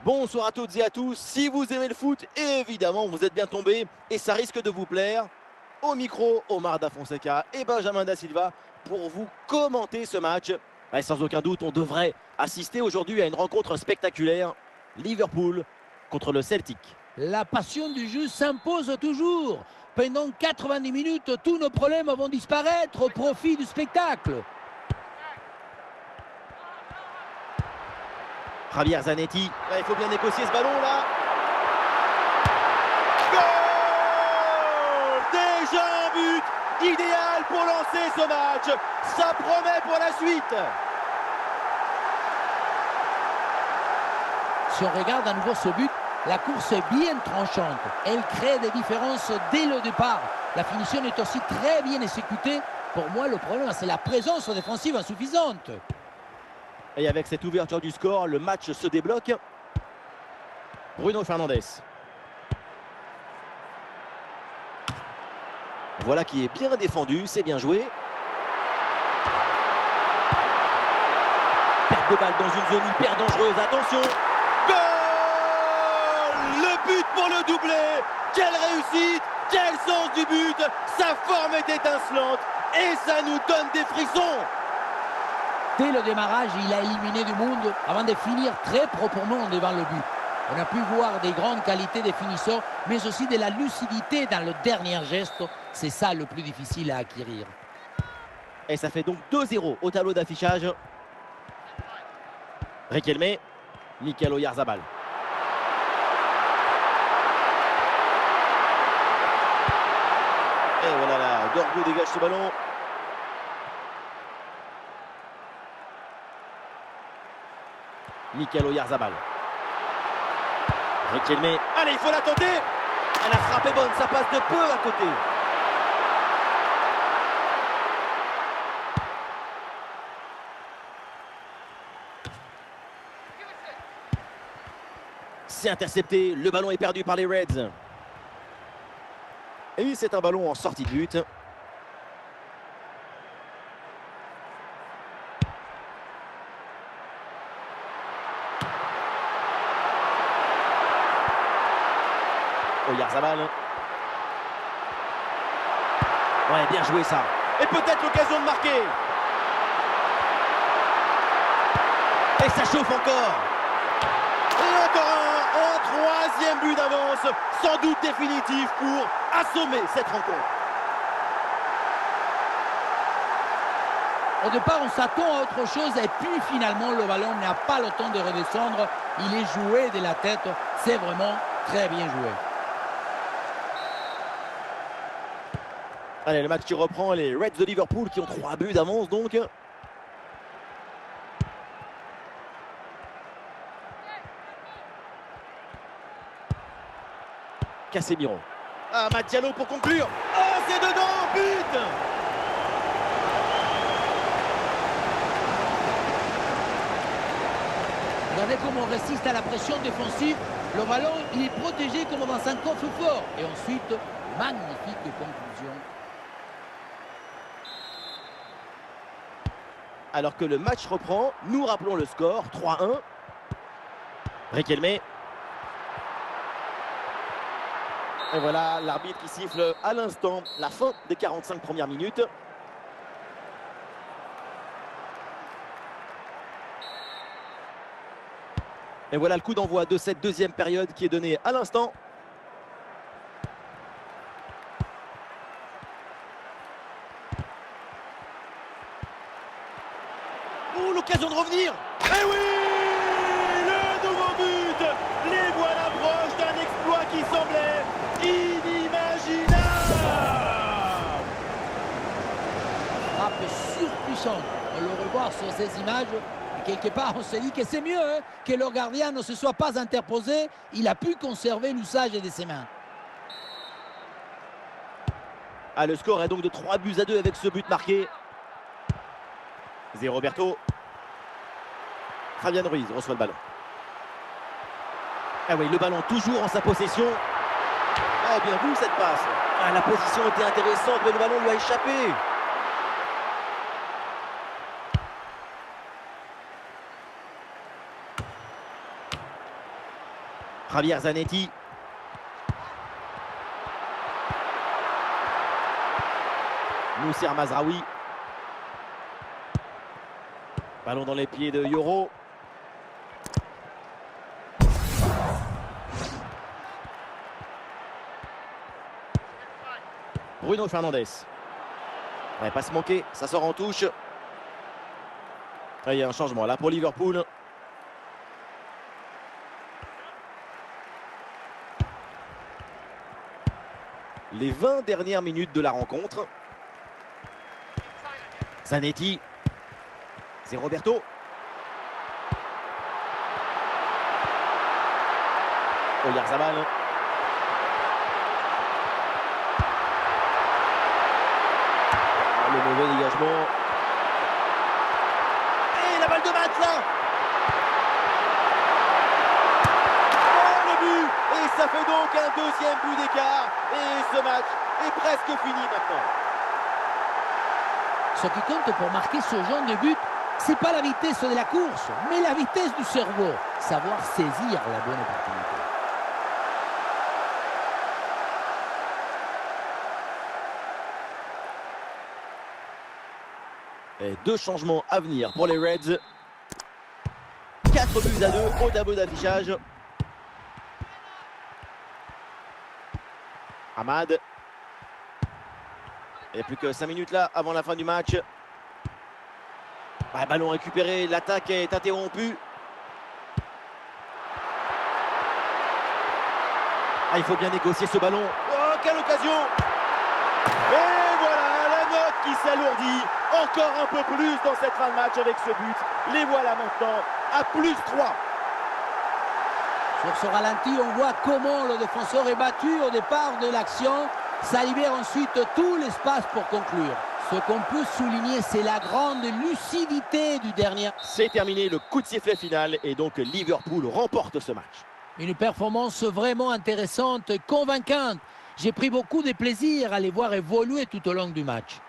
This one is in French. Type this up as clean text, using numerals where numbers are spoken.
Bonsoir à toutes et à tous, si vous aimez le foot, évidemment vous êtes bien tombés et ça risque de vous plaire. Au micro, Omar Da Fonseca et Benjamin Da Silva pour vous commenter ce match. Ouais, sans aucun doute, on devrait assister aujourd'hui à une rencontre spectaculaire. Liverpool contre le Celtic. La passion du jeu s'impose toujours. Pendant 90 minutes, tous nos problèmes vont disparaître au profit du spectacle. Javier Zanetti, il faut bien négocier ce ballon là. Goal! Déjà un but idéal pour lancer ce match. Ça promet pour la suite. Si on regarde à nouveau ce but, la course est bien tranchante. Elle crée des différences dès le départ. La finition est aussi très bien exécutée. Pour moi, le problème, c'est la présence défensive insuffisante. Et avec cette ouverture du score, le match se débloque. Bruno Fernandes. Voilà qui est bien défendu, c'est bien joué. Perte de balle dans une zone hyper dangereuse, attention. Goal! Le but pour le doublé. Quelle réussite, quel sens du but. Sa forme est étincelante et ça nous donne des frissons. Dès le démarrage, il a éliminé du monde avant de finir très proprement devant le but. On a pu voir des grandes qualités des finisseurs, mais aussi de la lucidité dans le dernier geste. C'est ça le plus difficile à acquérir. Et ça fait donc 2-0 au tableau d'affichage. Riquelme, Mikel Oyarzabal. Et voilà là, Dorgu dégage ce ballon. Mikel Oyarzabal. Riquelme. Allez, il faut la tenter. La frappe est bonne, ça passe de peu à côté. C'est intercepté, le ballon est perdu par les Reds. Et c'est un ballon en sortie de but. Oyarzabal. Ouais, bien joué ça. Et peut-être l'occasion de marquer. Et ça chauffe encore. Et encore un troisième but d'avance. Sans doute définitif pour assommer cette rencontre. Au départ, on s'attend à autre chose et puis finalement, le ballon n'a pas le temps de redescendre. Il est joué de la tête. C'est vraiment très bien joué. Allez, le match qui reprend, les Reds de Liverpool qui ont 3 buts d'avance donc. Casemiro. Ah, Diallo pour conclure. Oh, c'est dedans, but! Regardez comment on résiste à la pression défensive. Le ballon, il est protégé comme dans un coffre-fort. Et ensuite, magnifique conclusion. Alors que le match reprend, nous rappelons le score, 3-1. Riquelme. Et voilà l'arbitre qui siffle à l'instant la fin des 45 premières minutes. Et voilà le coup d'envoi de cette deuxième période qui est donné à l'instant. Oh, l'occasion de revenir. Eh oui! Le nouveau but! Les voilà proches d'un exploit qui semblait inimaginable! Frappe surpuissante. On le revoit sur ces images. Et quelque part, on se dit que c'est mieux que le gardien ne se soit pas interposé. Il a pu conserver l'usage de ses mains. Ah, le score est donc de 3-2 avec ce but marqué. Zé Roberto. Fabian Ruiz reçoit le ballon. Ah oui, le ballon toujours en sa possession. Ah, bien vu cette passe. Ah, la position était intéressante, mais le ballon lui a échappé. Javier Zanetti. Mousser Mazraoui. Ballon dans les pieds de Yoro. Bruno Fernandes. Ouais, passe manquée, ça sort en touche. Il y a un changement là pour Liverpool. Les 20 dernières minutes de la rencontre. Zanetti. C'est Roberto. Oyarzabal. Le mauvais dégagement. Et la balle de match là. Oh, le but. Et ça fait donc un deuxième but d'écart. Et ce match est presque fini maintenant. Ce qui compte pour marquer ce genre de but, c'est pas la vitesse de la course, mais la vitesse du cerveau. Savoir saisir la bonne opportunité. Et 2 changements à venir pour les Reds. 4 buts à 2 au tableau d'affichage. Amad. Il n'y a plus que 5 minutes là avant la fin du match. Ballon récupéré, l'attaque est interrompue. Il faut bien négocier ce ballon. Oh, quelle occasion! Et voilà la note qui s'alourdit encore un peu plus dans cette fin de match avec ce but. Les voilà maintenant à +3. Sur ce ralenti, on voit comment le défenseur est battu au départ de l'action. Ça libère ensuite tout l'espace pour conclure. Ce qu'on peut souligner, c'est la grande lucidité du dernier. C'est terminé, le coup de sifflet final et donc Liverpool remporte ce match. Une performance vraiment intéressante, convaincante. J'ai pris beaucoup de plaisir à les voir évoluer tout au long du match.